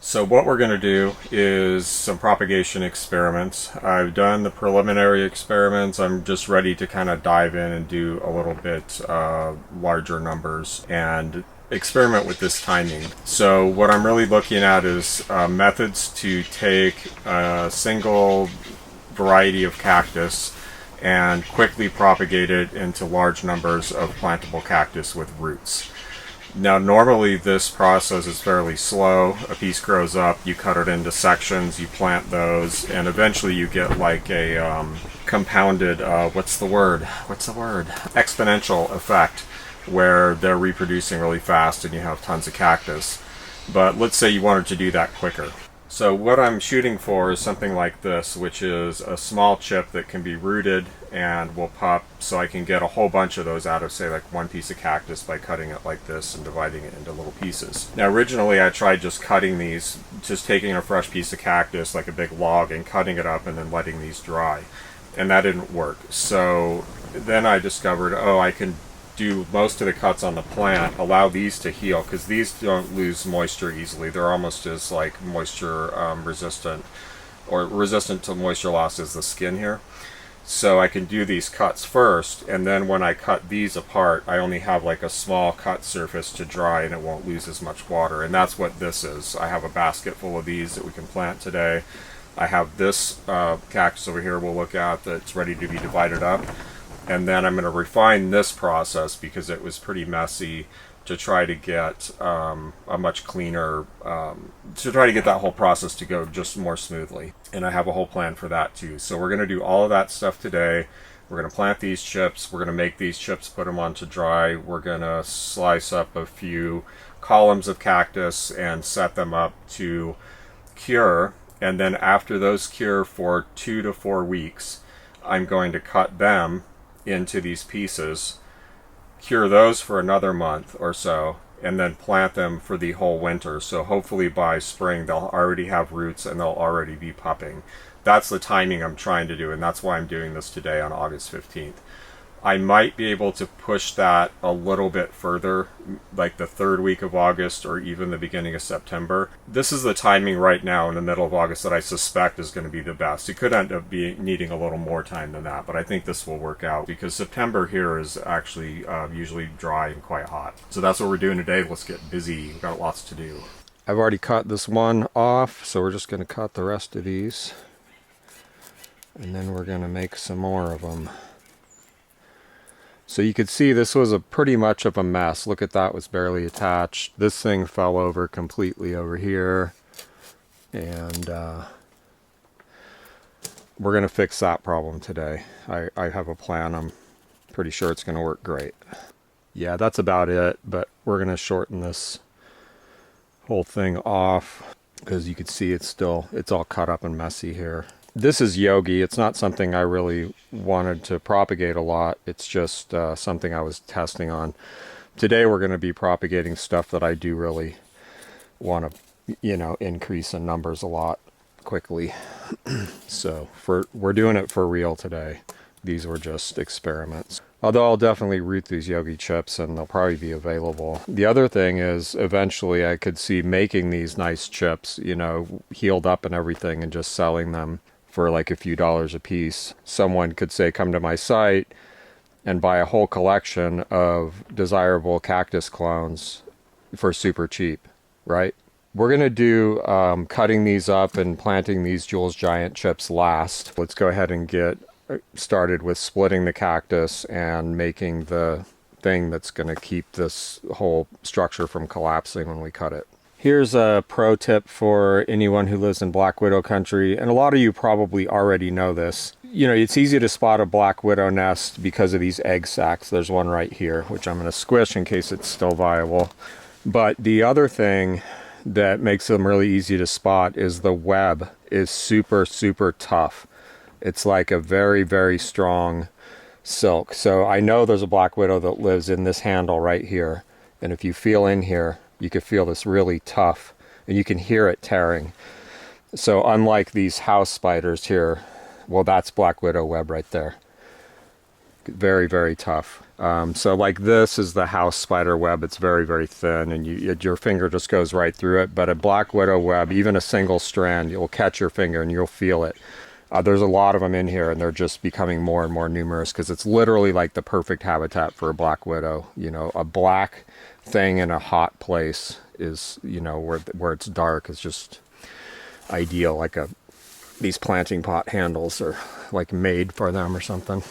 So what we're going to do is some propagation experiments. I've done the preliminary experiments. I'm just ready to kind of dive in and do a little bit larger numbers and experiment with this timing. So what I'm really looking at is methods to take a single variety of cactus and quickly propagate it into large numbers of plantable cactus with roots. Now, normally this process is fairly slow. A piece grows up, you cut it into sections, you plant those, and eventually you get like a compounded, what's the word? Exponential effect, where they're reproducing really fast and you have tons of cactus. But let's say you wanted to do that quicker. So what I'm shooting for is something like this, which is a small chip that can be rooted and will pop, so I can get a whole bunch of those out of, say, like one piece of cactus by cutting it like this and dividing it into little pieces. Now, originally I tried just cutting these, just taking a fresh piece of cactus, like a big log, and cutting it up and then letting these dry. And that didn't work. So then I discovered, oh, I can do most of the cuts on the plant, allow these to heal, because these don't lose moisture easily. They're almost as like moisture resistant, or resistant to moisture loss as the skin here. So I can do these cuts first, and then when I cut these apart, I only have like a small cut surface to dry and it won't lose as much water. And that's what this is. I have a basket full of these that we can plant today. I have this cactus over here we'll look at that's ready to be divided up. And then I'm going to refine this process because it was pretty messy, to try to get a much cleaner, to try to get that whole process to go just more smoothly. And I have a whole plan for that too. So we're going to do all of that stuff today. We're going to plant these chips. We're going to make these chips, put them on to dry. We're going to slice up a few columns of cactus and set them up to cure. And then after those cure for 2 to 4 weeks, I'm going to cut them into these pieces, cure those for another month or so, and then plant them for the whole winter. So hopefully by spring they'll already have roots and they'll already be popping. That's the timing I'm trying to do, and that's why I'm doing this today on August 15th. I might be able to push that a little bit further, like the third week of August or even the beginning of September. This is the timing right now in the middle of August that I suspect is going to be the best. It could end up needing a little more time than that, but I think this will work out because September here is actually usually dry and quite hot. So that's what we're doing today. Let's get busy. We've got lots to do. I've already cut this one off, so we're just going to cut the rest of these. And then we're going to make some more of them. So you could see this was a pretty much of a mess. Look at that, was barely attached. This thing fell over completely over here. And we're going to fix that problem today. I have a plan. I'm pretty sure it's going to work great. Yeah, that's about it. But we're going to shorten this whole thing off because you could see it's all cut up and messy here. This is yogi. It's not something I really wanted to propagate a lot. It's just something I was testing on. Today we're going to be propagating stuff that I do really want to, increase in numbers a lot quickly. So we're doing it for real today. These were just experiments. Although I'll definitely root these yogi chips and they'll probably be available. The other thing is eventually I could see making these nice chips, healed up and everything, and just selling them for like a few dollars a piece. Someone could say, come to my site and buy a whole collection of desirable cactus clones for super cheap, right? We're going to do cutting these up and planting these Jules Giant chips last. Let's go ahead and get started with splitting the cactus and making the thing that's going to keep this whole structure from collapsing when we cut it. Here's a pro tip for anyone who lives in Black Widow country, and a lot of you probably already know this. It's easy to spot a Black Widow nest because of these egg sacs. There's one right here, which I'm going to squish in case it's still viable. But the other thing that makes them really easy to spot is the web is super, super tough. It's like a very, very strong silk. So I know there's a Black Widow that lives in this handle right here. And if you feel in here, you can feel this really tough, and you can hear it tearing. So unlike these house spiders here, well, that's Black Widow web right there. Very, very tough. So like this is the house spider web. It's very, very thin, and your finger just goes right through it. But a black widow web, even a single strand, you'll catch your finger and you'll feel it. There's a lot of them in here, and they're just becoming more and more numerous because it's literally like the perfect habitat for a black widow. You know, a black thing in a hot place is, you know, where it's dark is just ideal. Like these planting pot handles are like made for them or something.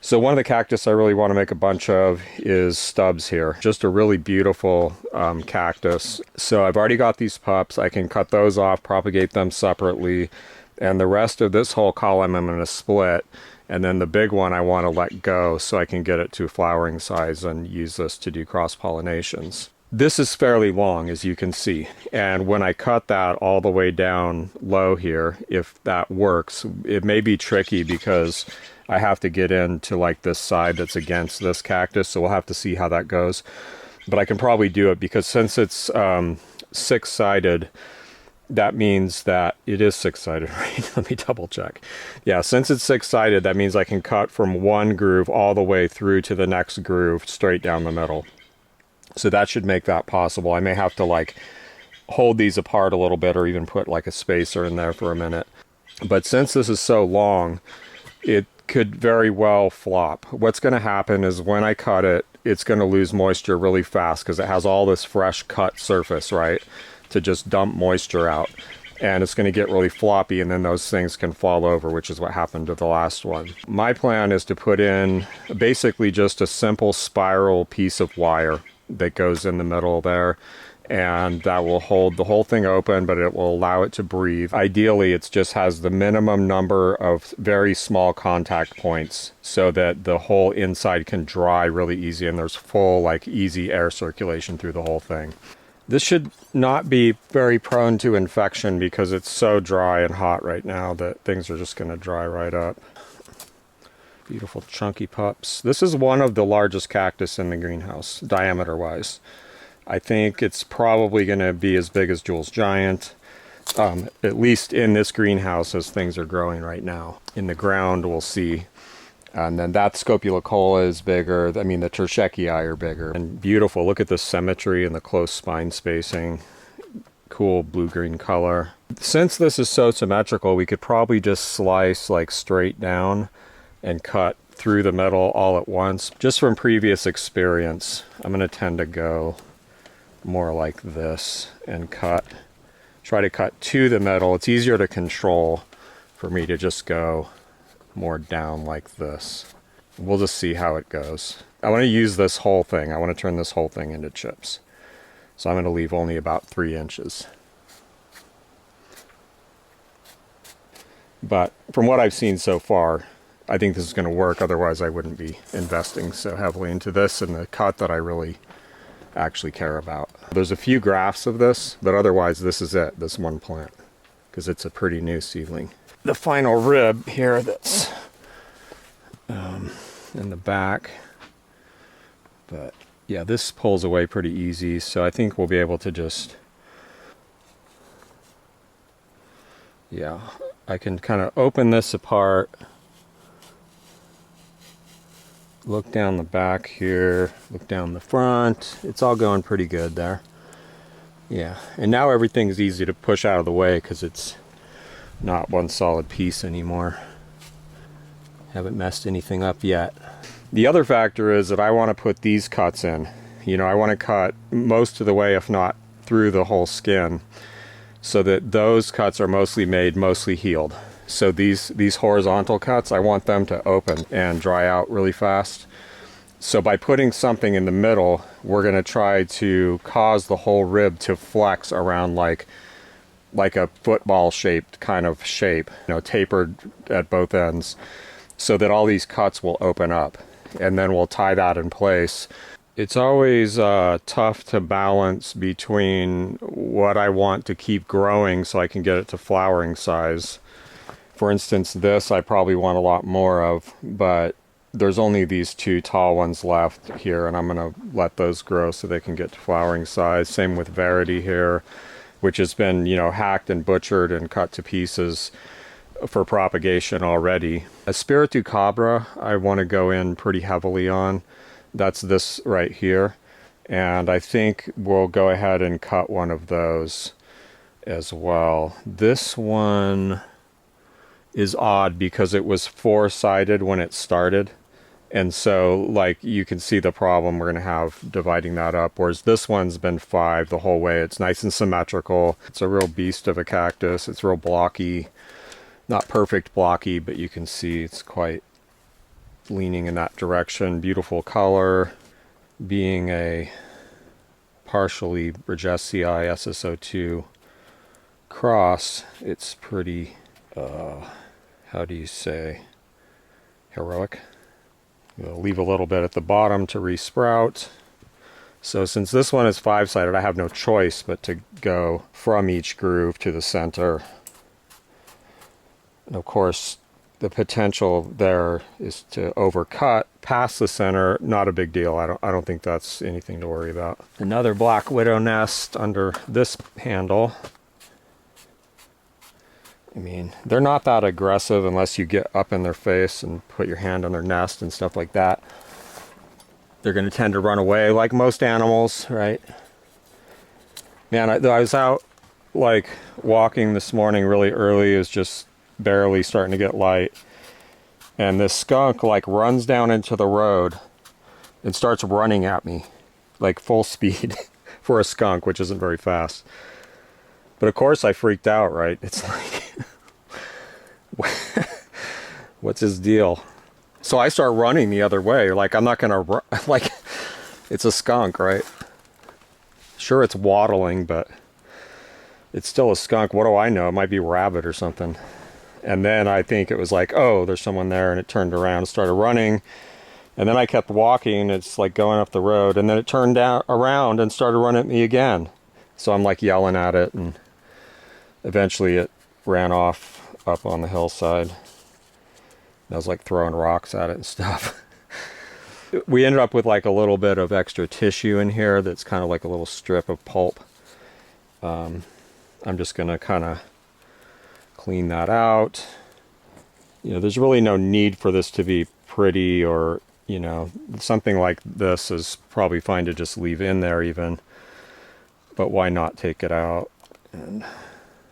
So one of the cactus I really want to make a bunch of is stubs here. Just a really beautiful cactus. So I've already got these pups. I can cut those off, propagate them separately. And the rest of this whole column I'm going to split. And then the big one I want to let go so I can get it to flowering size and use this to do cross-pollinations. This is fairly long, as you can see. And when I cut that all the way down low here, if that works, it may be tricky because I have to get into like this side that's against this cactus. So we'll have to see how that goes. But I can probably do it because since it's six-sided, that means that it is six-sided, right? Let me double check. Yeah, since it's six-sided, that means I can cut from one groove all the way through to the next groove straight down the middle. So that should make that possible. I may have to like hold these apart a little bit or even put like a spacer in there for a minute. But since this is so long, it could very well flop. What's going to happen is when I cut it, it's going to lose moisture really fast because it has all this fresh cut surface, right? To just dump moisture out, and it's going to get really floppy, and then those things can fall over, which is what happened to the last one. My plan is to put in basically just a simple spiral piece of wire that goes in the middle there, and that will hold the whole thing open, but it will allow it to breathe. Ideally, it just has the minimum number of very small contact points so that the whole inside can dry really easy, and there's full, like, easy air circulation through the whole thing. This should not be very prone to infection because it's so dry and hot right now that things are just going to dry right up. Beautiful chunky pups. This is one of the largest cactus in the greenhouse, diameter-wise. I think it's probably going to be as big as Jules Giant, at least in this greenhouse as things are growing right now. In the ground, we'll see. And then that Scopulicola is bigger. I mean, the Terschekii are bigger. And beautiful. Look at the symmetry and the close spine spacing. Cool blue-green color. Since this is so symmetrical, we could probably just slice like straight down and cut through the middle all at once. Just from previous experience, I'm going to tend to go more like this and try to cut to the middle. It's easier to control for me to just go more down like this. We'll just see how it goes. I want to use this whole thing. I want to turn this whole thing into chips. So I'm going to leave only about 3 inches. But from what I've seen so far, I think this is going to work. Otherwise, I wouldn't be investing so heavily into this and the cut that I really actually care about. There's a few grafts of this, but otherwise this is it, this one plant, because it's a pretty new seedling. The final rib here that's in the back, but yeah, this pulls away pretty easy, so I think we'll be able to just, yeah, I can kind of open this apart, look down the back here, look down the front. It's all going pretty good there. Yeah, and now everything's easy to push out of the way because it's not one solid piece anymore. Haven't messed anything up yet. The other factor is that I want to put these cuts in. You know, I want to cut most of the way, if not through the whole skin, so that those cuts are mostly made, mostly healed. So these horizontal cuts, I want them to open and dry out really fast. So by putting something in the middle, we're going to try to cause the whole rib to flex around like a football shaped kind of shape, you know, tapered at both ends, so that all these cuts will open up, and then we'll tie that in place. It's always tough to balance between what I want to keep growing so I can get it to flowering size. For instance, this I probably want a lot more of, but there's only these 2 tall ones left here, and I'm going to let those grow so they can get to flowering size. Same with Verity here, which has been, you know, hacked and butchered and cut to pieces for propagation already. A Spiritu Cabra I want to go in pretty heavily on. That's this right here. And I think we'll go ahead and cut one of those as well. This one is odd because it was 4-sided when it started. And so, like, you can see the problem we're going to have dividing that up. Whereas this one's been 5 the whole way. It's nice and symmetrical. It's a real beast of a cactus. It's real blocky. Not perfect blocky, but you can see it's quite leaning in that direction. Beautiful color. Being a partially Brigesii SSO2 cross, it's pretty, how do you say, heroic. We'll leave a little bit at the bottom to resprout. So since this one is 5-sided, I have no choice but to go from each groove to the center. And of course, the potential there is to overcut past the center. Not a big deal. I don't think that's anything to worry about. Another black widow nest under this handle. I mean, they're not that aggressive unless you get up in their face and put your hand on their nest and stuff like that. They're going to tend to run away like most animals, right? Man, I was out like walking this morning really early. It was just barely starting to get light. And this skunk like runs down into the road and starts running at me like full speed for a skunk, which isn't very fast. But of course I freaked out, right? It's like, what's his deal? So I start running the other way. Like, I'm not gonna run, like, it's a skunk, right? Sure, it's waddling, but it's still a skunk. What do I know? It might be a rabbit or something. And then I think it was like, oh, there's someone there, and it turned around and started running. And then I kept walking. It's like going up the road, and then it turned around and started running at me again. So I'm like yelling at it, and eventually it ran off up on the hillside. I was like throwing rocks at it and stuff. We ended up with like a little bit of extra tissue in here that's kind of like a little strip of pulp. I'm just gonna kind of clean that out. You know, there's really no need for this to be pretty, or, you know, something like this is probably fine to just leave in there even, but why not take it out? And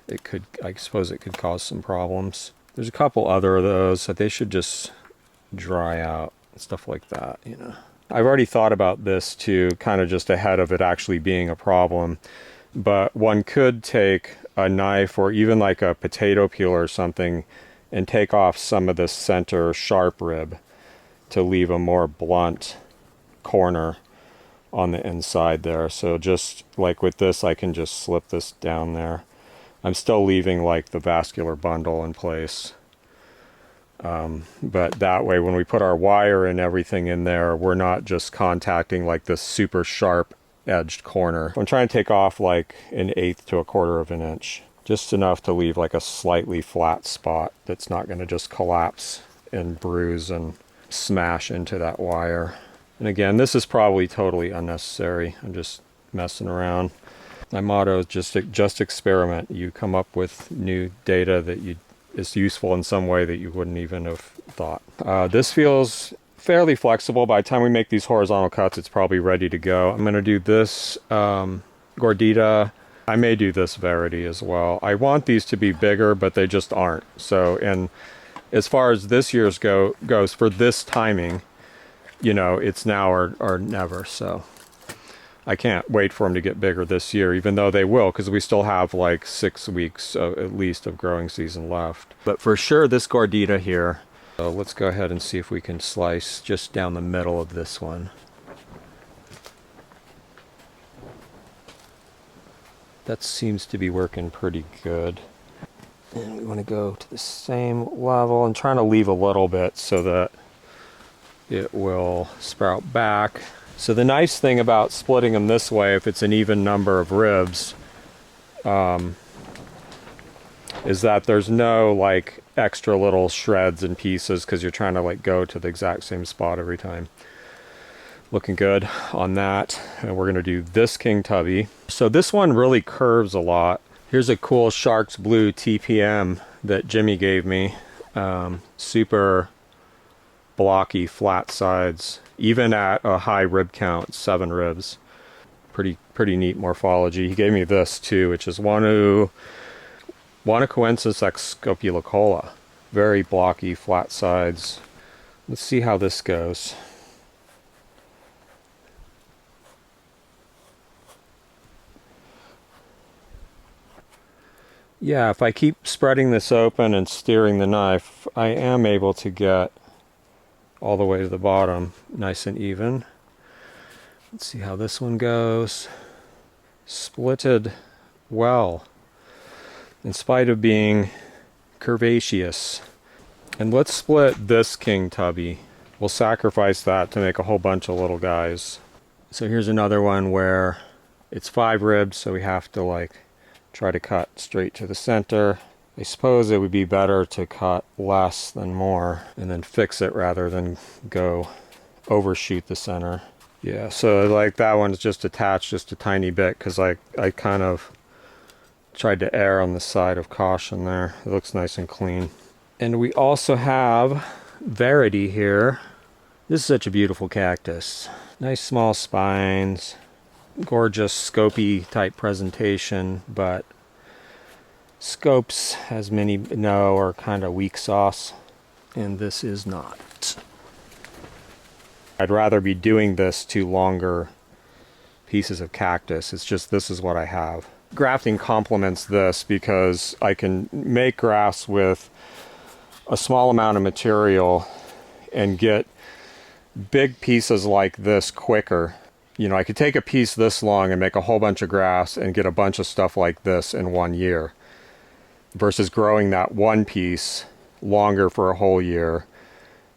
it could, I suppose it could cause some problems. There's a couple other of those that they should just dry out, stuff like that, you know. I've already thought about this too, kind of just ahead of it actually being a problem, but one could take a knife or even like a potato peeler or something and take off some of the center sharp rib to leave a more blunt corner on the inside there. So just like with this, I can just slip this down there. I'm still leaving like the vascular bundle in place. But that way, when we put our wire and everything in there, we're not just contacting like this super sharp edged corner. I'm trying to take off like 1/8 to 1/4 of an inch, just enough to leave like a slightly flat spot that's not going to just collapse and bruise and smash into that wire. And again, this is probably totally unnecessary. I'm just messing around. My motto is just experiment. You come up with new data that is useful in some way that you wouldn't even have thought. This feels fairly flexible. By the time we make these horizontal cuts, it's probably ready to go. I'm going to do this gordita. I may do this Verity as well. I want these to be bigger, but they just aren't. So, and as far as this year's goes, for this timing, you know, it's now or never. So I can't wait for them to get bigger this year, even though they will, because we still have like 6 weeks at least of growing season left. But for sure, this gordita here. So let's go ahead and see if we can slice just down the middle of this one. That seems to be working pretty good. And we want to go to the same level. I'm trying to leave a little bit so that it will sprout back. So the nice thing about splitting them this way, if it's an even number of ribs, is that there's no like extra little shreds and pieces because you're trying to like go to the exact same spot every time. Looking good on that. And we're gonna do this King Tubby. So this one really curves a lot. Here's a cool Shark's Blue TPM that Jimmy gave me. Super blocky, flat sides, even at a high rib count, 7 ribs. Pretty neat morphology. He gave me this too, which is Wachuma scopulicola. Very blocky, flat sides. Let's see how this goes. Yeah, if I keep spreading this open and steering the knife, I am able to get all the way to the bottom, nice and even. Let's see how this one goes. Splitted well, in spite of being curvaceous. And let's split this king tubby. We'll sacrifice that to make a whole bunch of little guys. So here's another one where it's 5 ribs, so we have to like try to cut straight to the center. I suppose it would be better to cut less than more and then fix it rather than go overshoot the center. Yeah, so like that one's just attached just a tiny bit because I kind of tried to err on the side of caution there. It looks nice and clean. And we also have Verity here. This is such a beautiful cactus. Nice small spines, gorgeous scopy type presentation, but scopes, as many know, are kind of weak sauce, and this is not. I'd rather be doing this to longer pieces of cactus. It's just this is what I have. Grafting complements this because I can make grafts with a small amount of material and get big pieces like this quicker. You know, I could take a piece this long and make a whole bunch of grafts and get a bunch of stuff like this in 1 year versus growing that one piece longer for a whole year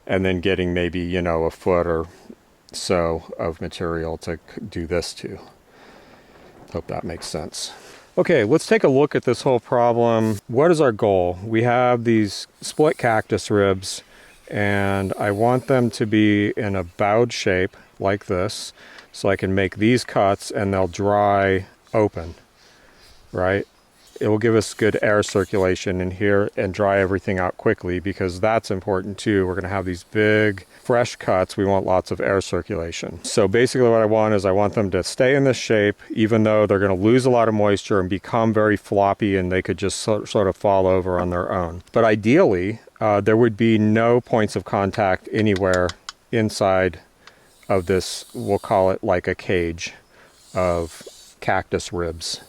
and then getting maybe, you know, a foot or so of material to do this to. Hope that makes sense. Okay, let's take a look at this whole problem. What is our goal? We have these split cactus ribs, and I want them to be in a bowed shape like this, so I can make these cuts and they'll dry open, right? It will give us good air circulation in here and dry everything out quickly because that's important too. We're gonna have these big, fresh cuts. We want lots of air circulation. So basically what I want is I want them to stay in this shape, even though they're gonna lose a lot of moisture and become very floppy and they could just sort of fall over on their own. But ideally, there would be no points of contact anywhere inside of this, we'll call it like a cage of cactus ribs.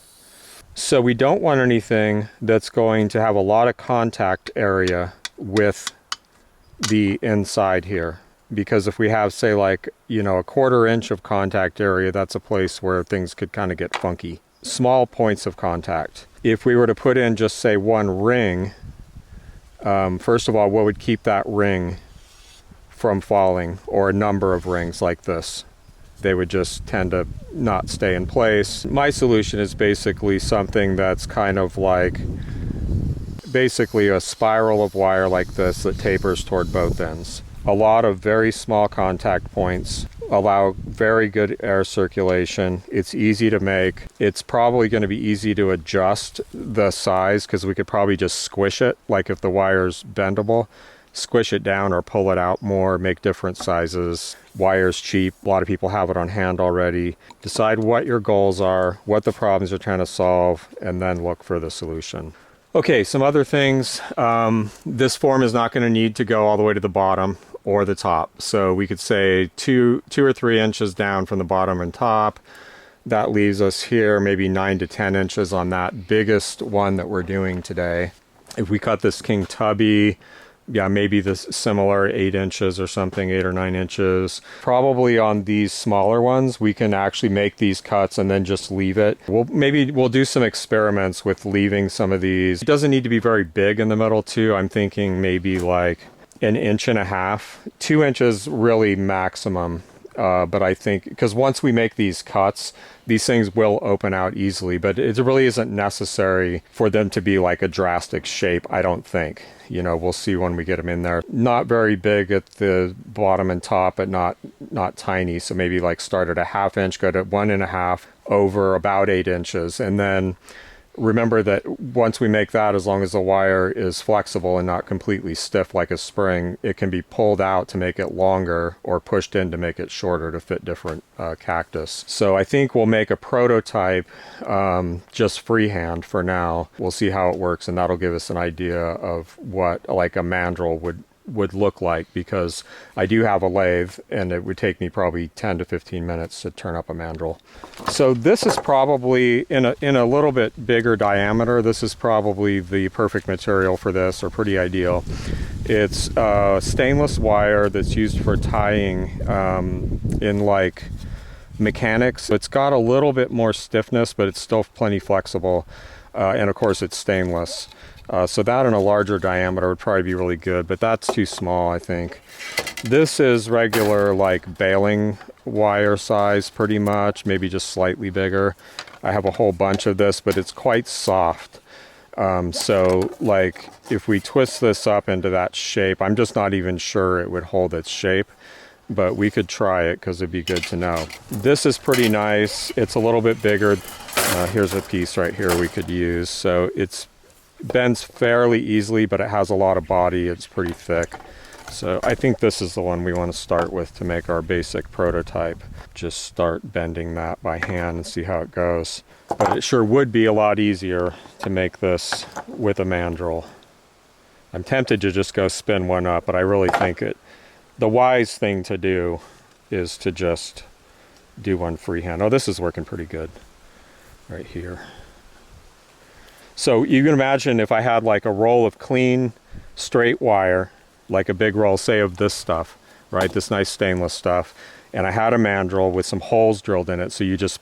So we don't want anything that's going to have a lot of contact area with the inside here. Because if we have, say, like, you know, a 1/4 inch of contact area, that's a place where things could kind of get funky. Small points of contact. If we were to put in just, say, 1 ring, first of all, what would keep that ring from falling, or a number of rings like this? They would just tend to not stay in place. My solution is basically something that's kind of like basically a spiral of wire like this that tapers toward both ends. A lot of very small contact points allow very good air circulation. It's easy to make. It's probably going to be easy to adjust the size because we could probably just squish it, like if the wire's bendable. Squish it down or pull it out more, make different sizes. Wire's cheap. A lot of people have it on hand already. Decide what your goals are, what the problems you're trying to solve, and then look for the solution. Okay, some other things. This form is not going to need to go all the way to the bottom or the top. So we could say two or 3 inches down from the bottom and top. That leaves us here maybe 9 to 10 inches on that biggest one that we're doing today. If we cut this king tubby, yeah, maybe this similar 8 inches or something, 8 or 9 inches. Probably on these smaller ones, we can actually make these cuts and then just leave it. We'll do some experiments with leaving some of these. It doesn't need to be very big in the middle too. I'm thinking maybe like 1.5 inches, 2 inches really maximum. But I think, because once we make these cuts, these things will open out easily, but it really isn't necessary for them to be like a drastic shape, I don't think. You know, we'll see when we get them in there. Not very big at the bottom and top, but not tiny. So maybe like start at 1/2 inch, go to 1.5 over about 8 inches, and then remember that once we make that, as long as the wire is flexible and not completely stiff like a spring, it can be pulled out to make it longer or pushed in to make it shorter to fit different cactus. So I think we'll make a prototype just freehand for now. We'll see how it works, and that'll give us an idea of what like a mandrel would look like, because I do have a lathe and it would take me probably 10 to 15 minutes to turn up a mandrel. So this is probably in a little bit bigger diameter. This is probably the perfect material for this, or pretty ideal. It's stainless wire that's used for tying in like mechanics. It's got a little bit more stiffness, but it's still plenty flexible, and of course it's stainless. So that in a larger diameter would probably be really good, but that's too small, I think. This is regular like baling wire size pretty much, maybe just slightly bigger. I have a whole bunch of this, but it's quite soft. So like if we twist this up into that shape, I'm just not even sure it would hold its shape, but we could try it because it'd be good to know. This is pretty nice. It's a little bit bigger. Here's a piece right here we could use. So it's bends fairly easily, but it has a lot of body. It's pretty thick. So I think this is the one we want to start with to make our basic prototype. Just start bending that by hand and see how it goes. But it sure would be a lot easier to make this with a mandrel. I'm tempted to just go spin one up, but I really think the wise thing to do is to just do one freehand. Oh, this is working pretty good right here. So you can imagine if I had like a roll of clean, straight wire, like a big roll, say, of this stuff, right? This nice stainless stuff. And I had a mandrel with some holes drilled in it. So you just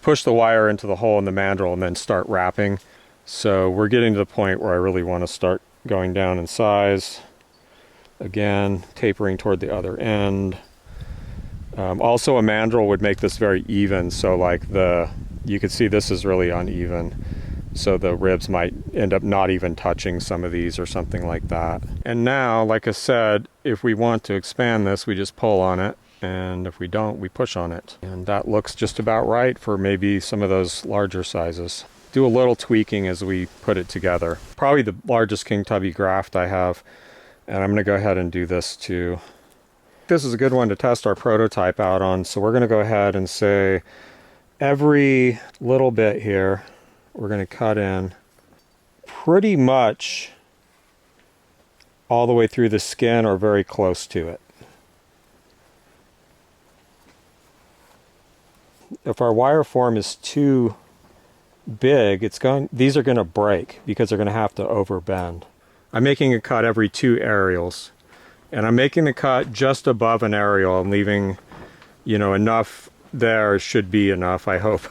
push the wire into the hole in the mandrel and then start wrapping. So we're getting to the point where I really want to start going down in size. Again, tapering toward the other end. Also, a mandrel would make this very even. So like you can see this is really uneven. So the ribs might end up not even touching some of these or something like that. And now, like I said, if we want to expand this, we just pull on it. And if we don't, we push on it. And that looks just about right for maybe some of those larger sizes. Do a little tweaking as we put it together. Probably the largest King Tubby graft I have. And I'm going to go ahead and do this too. This is a good one to test our prototype out on. So we're going to go ahead and say every little bit here, we're going to cut in pretty much all the way through the skin or very close to it. If our wire form is too big, these are going to break because they're going to have to overbend. I'm making a cut every 2 aerials, and I'm making the cut just above an aerial and leaving, enough there should be enough, I hope,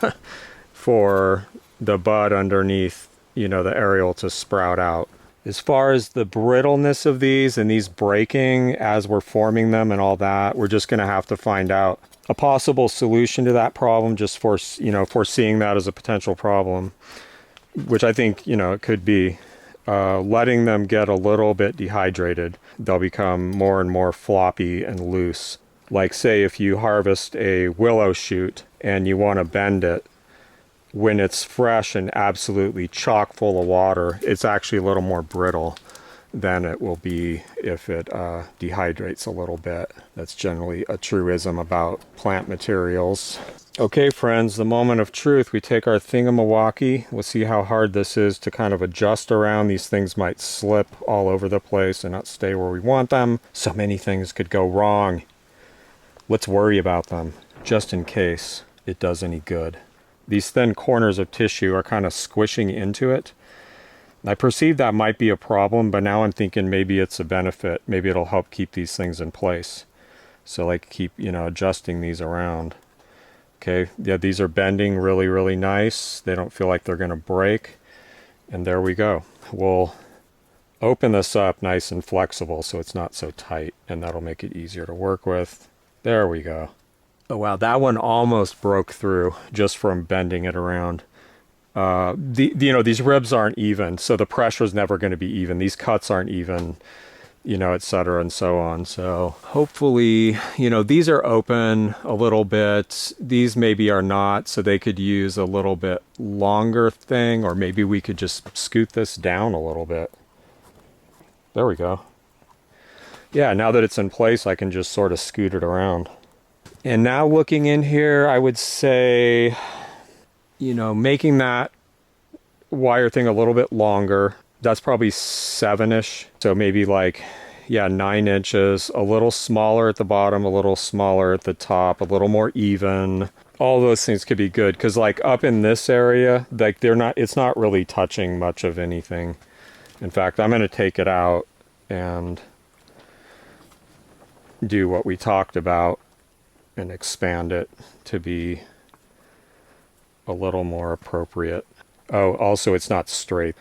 for the bud underneath, the aerial to sprout out. As far as the brittleness of these and these breaking as we're forming them and all that, we're just going to have to find out a possible solution to that problem, just foreseeing that as a potential problem, which I think, it could be letting them get a little bit dehydrated. They'll become more and more floppy and loose. Like say if you harvest a willow shoot and you want to bend it, when it's fresh and absolutely chock full of water, it's actually a little more brittle than it will be if it dehydrates a little bit. That's generally a truism about plant materials. Okay, friends, the moment of truth. We take our thingamawaki. We'll see how hard this is to kind of adjust around. These things might slip all over the place and not stay where we want them. So many things could go wrong. Let's worry about them, just in case it does any good. These thin corners of tissue are kind of squishing into it. I perceive that might be a problem, but now I'm thinking maybe it's a benefit. Maybe it'll help keep these things in place. So like keep, adjusting these around. Okay, yeah, these are bending really, really nice. They don't feel like they're going to break. And there we go. We'll open this up nice and flexible so it's not so tight, and that'll make it easier to work with. There we go. Oh wow, that one almost broke through just from bending it around. These ribs aren't even, so the pressure is never going to be even. These cuts aren't even. you know, et cetera, and so on. So hopefully, you know, these are open a little bit. These maybe are not, so they could use a little bit longer thing, or maybe we could just scoot this down a little bit. There we go. Yeah, now that it's in place, I can just sort of scoot it around. And now looking in here, I would say, you know, making that wire thing a little bit longer. That's probably 7-ish. So maybe like, yeah, 9 inches, a little smaller at the bottom, a little smaller at the top, a little more even. All those things could be good because like up in this area, like it's not really touching much of anything. In fact, I'm going to take it out and do what we talked about and expand it to be a little more appropriate. Oh, also it's not straight.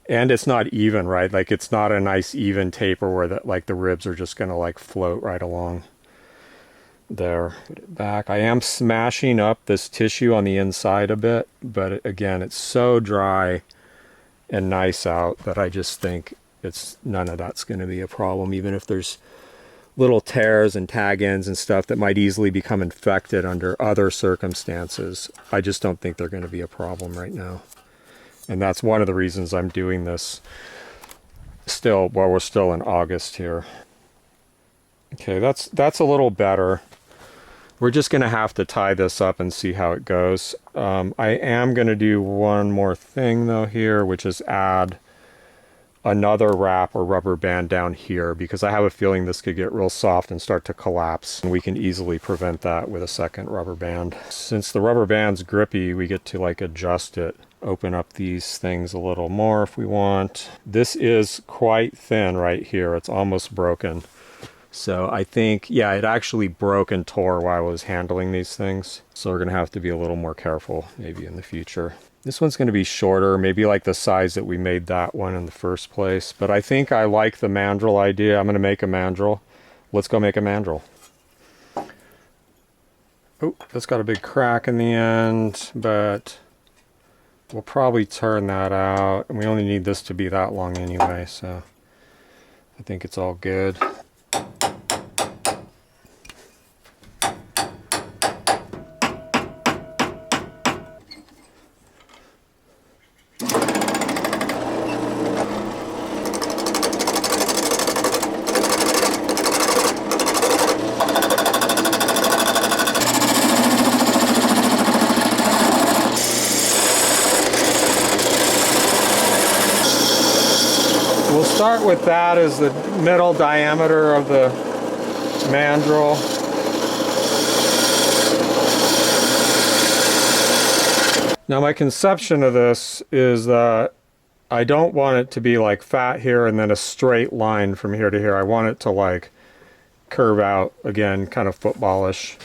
And it's not even, right? Like it's not a nice even taper where that like the ribs are just going to like float right along there. Put it back. I am smashing up this tissue on the inside a bit, but again, it's so dry and nice out that I just think none of that's going to be a problem, even if there's little tears and tag ends and stuff that might easily become infected under other circumstances. I just don't think they're going to be a problem right now. And that's one of the reasons I'm doing this still while we're still in August here. Okay, that's a little better. We're just going to have to tie this up and see how it goes. I am going to do one more thing though here, which is add another wrap or rubber band down here, because I have a feeling this could get real soft and start to collapse, and we can easily prevent that with a second rubber band. Since the rubber band's grippy, we get to like adjust it, open up these things a little more if we want. This is quite thin right here. It's almost broken. So I think, yeah, it actually broke and tore while I was handling these things. So we're going to have to be a little more careful maybe in the future. This one's going to be shorter, maybe like the size that we made that one in the first place. But I think I like the mandrel idea. I'm going to make a mandrel. Let's go make a mandrel. Oh, that's got a big crack in the end, but we'll probably turn that out. And we only need this to be that long anyway, so I think it's all good. We'll start with that as the middle diameter of the mandrel. Now my conception of this is that I don't want it to be like fat here and then a straight line from here to here. I want it to like curve out, again, kind of footballish.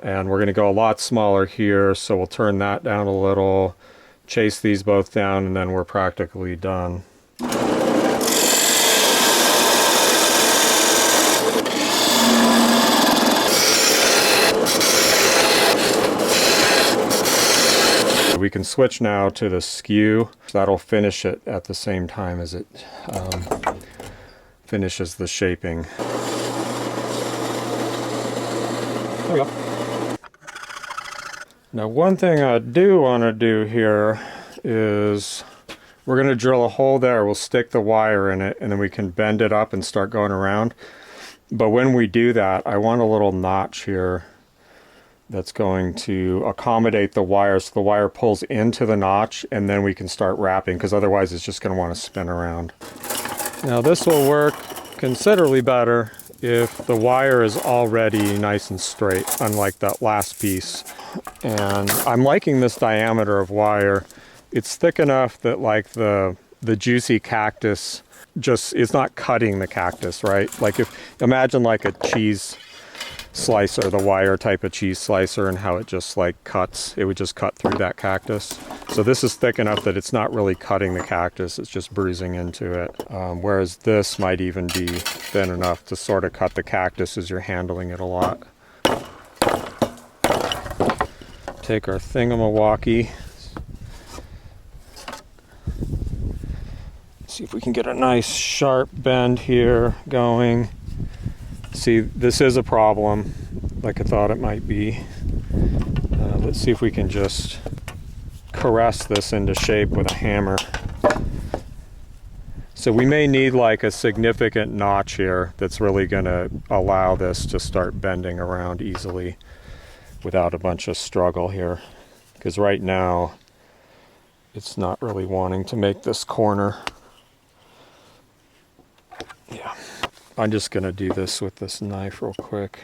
And we're going to go a lot smaller here, so we'll turn that down a little, chase these both down, and then we're practically done. We can switch now to the skew. That'll finish it at the same time as it finishes the shaping. There we go. Now one thing I do want to do here is we're going to drill a hole there. We'll stick the wire in it and then we can bend it up and start going around. But when we do that, I want a little notch here that's going to accommodate the wire so the wire pulls into the notch, and then we can start wrapping, because otherwise it's just going to want to spin around. Now this will work considerably better if the wire is already nice and straight, unlike that last piece. And I'm liking this diameter of wire. It's thick enough that like the juicy cactus just is not cutting the cactus, right? Like imagine like a cheese slicer, the wire type of cheese slicer, and how it just like cuts. It would just cut through that cactus. So this is thick enough that it's not really cutting the cactus, it's just bruising into it. Whereas this might even be thin enough to sort of cut the cactus as you're handling it a lot. Take our thingamawaki, See if we can get a nice sharp bend here going. See, this is a problem, like I thought it might be. Let's see if we can just caress this into shape with a hammer. So we may need like a significant notch here that's really going to allow this to start bending around easily without a bunch of struggle here. Because right now, it's not really wanting to make this corner. Yeah, I'm just going to do this with this knife real quick.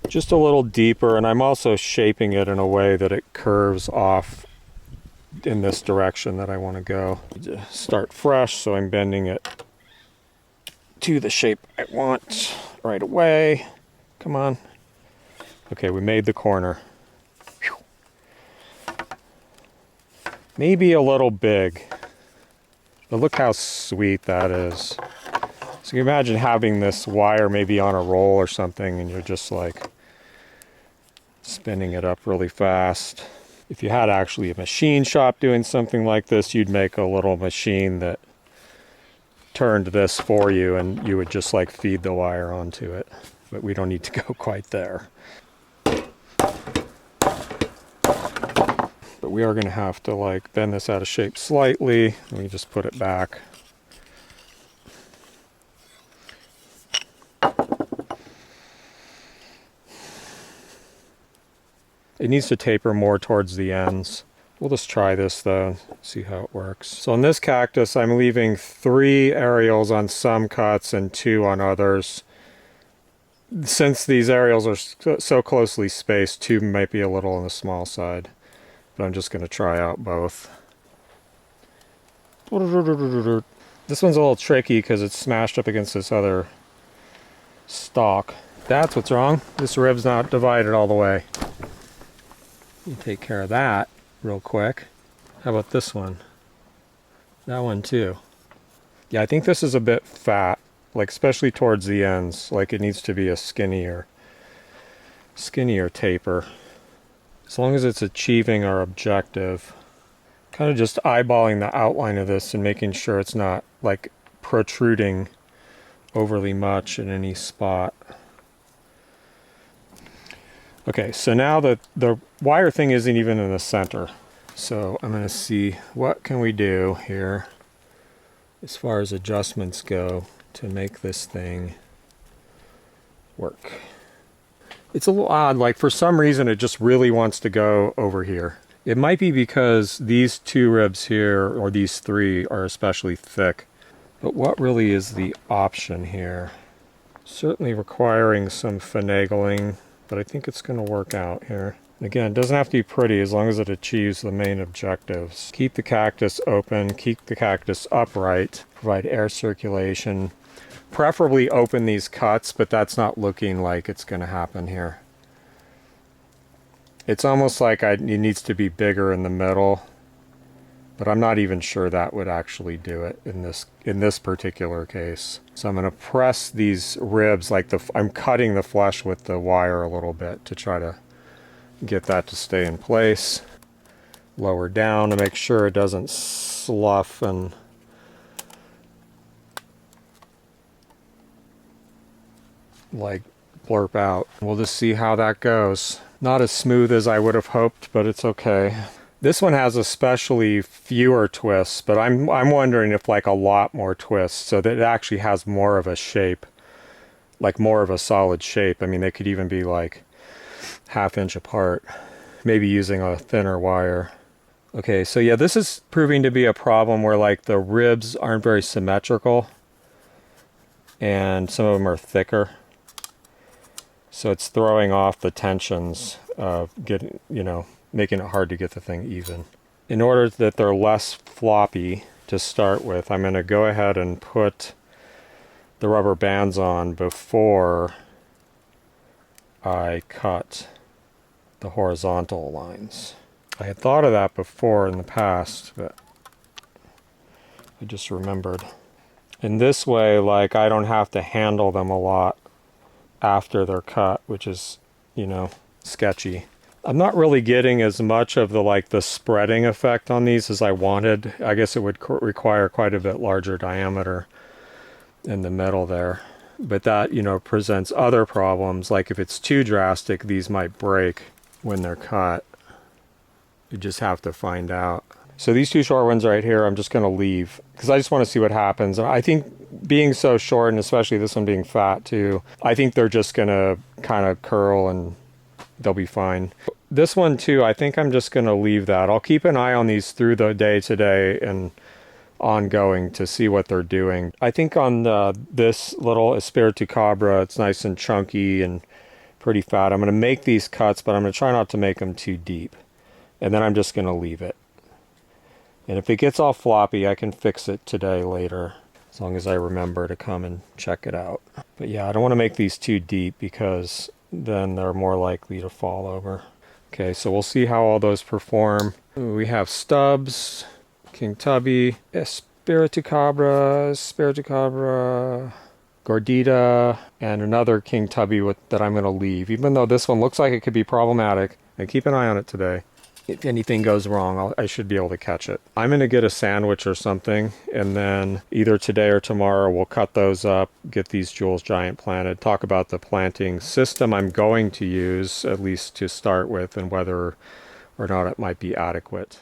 Just a little deeper, and I'm also shaping it in a way that it curves off in this direction that I want to go. Start fresh, so I'm bending it to the shape I want right away. Come on. Okay, we made the corner. Whew. Maybe a little big, but look how sweet that is. So you imagine having this wire maybe on a roll or something, and you're just like spinning it up really fast. If you had actually a machine shop doing something like this, you'd make a little machine that turned this for you, and you would just like feed the wire onto it. But we don't need to go quite there. But we are going to have to like bend this out of shape slightly. Let me just put it back. It needs to taper more towards the ends. We'll just try this though, see how it works. So on this cactus, I'm leaving 3 aerials on some cuts and 2 on others. Since these aerials are so closely spaced, 2 might be a little on the small side. But I'm just going to try out both. This one's a little tricky because it's smashed up against this other stalk. That's what's wrong. This rib's not divided all the way. You take care of that real quick. How about this one? That one too. Yeah, I think this is a bit fat, like especially towards the ends. Like it needs to be a skinnier taper. As long as it's achieving our objective. Kind of just eyeballing the outline of this and making sure it's not like protruding overly much in any spot. Okay, so now the wire thing isn't even in the center. So I'm going to see what can we do here as far as adjustments go to make this thing work. It's a little odd, like for some reason it just really wants to go over here. It might be because these 2 ribs here, or these 3, are especially thick. But what really is the option here? Certainly requiring some finagling, but I think it's going to work out here. Again, it doesn't have to be pretty as long as it achieves the main objectives. Keep the cactus open, keep the cactus upright, provide air circulation. Preferably open these cuts, but that's not looking like it's going to happen here. It's almost like it needs to be bigger in the middle, but I'm not even sure that would actually do it in this particular case. So I'm going to press these ribs like I'm cutting the flesh with the wire a little bit to try to get that to stay in place. Lower down to make sure it doesn't slough and like blurp out. We'll just see how that goes. Not as smooth as I would have hoped, but it's okay. This one has especially fewer twists, but I'm wondering if like a lot more twists so that it actually has more of a shape, like more of a solid shape. I mean, they could even be like 1/2 inch apart, maybe using a thinner wire. Okay, so yeah, this is proving to be a problem where like the ribs aren't very symmetrical and some of them are thicker. So it's throwing off the tensions of making it hard to get the thing even. In order that they're less floppy to start with, I'm going to go ahead and put the rubber bands on before I cut the horizontal lines. I had thought of that before in the past, but I just remembered. In this way, like I don't have to handle them a lot after they're cut, which is, sketchy. I'm not really getting as much of the spreading effect on these as I wanted. I guess it would require quite a bit larger diameter in the middle there. But that, presents other problems. Like if it's too drastic, these might break when they're cut. You just have to find out. So these two short ones right here, I'm just going to leave because I just want to see what happens. I think being so short, and especially this one being fat too, I think they're just going to kind of curl and they'll be fine. This one too, I think I'm just going to leave that. I'll keep an eye on these through the day today and ongoing to see what they're doing. I think on this little Espiritu Cabra, it's nice and chunky and pretty fat. I'm going to make these cuts, but I'm going to try not to make them too deep. And then I'm just going to leave it. And if it gets all floppy, I can fix it today later, as long as I remember to come and check it out. But yeah, I don't want to make these too deep because then they're more likely to fall over. Okay, so we'll see how all those perform. We have stubs, King Tubby, Espiritu Cabra, Gordita, and another King Tubby that I'm going to leave. Even though this one looks like it could be problematic, and keep an eye on it today. If anything goes wrong, I should be able to catch it. I'm going to get a sandwich or something, and then either today or tomorrow we'll cut those up, get these Jules Giant planted, talk about the planting system I'm going to use, at least to start with, and whether or not it might be adequate.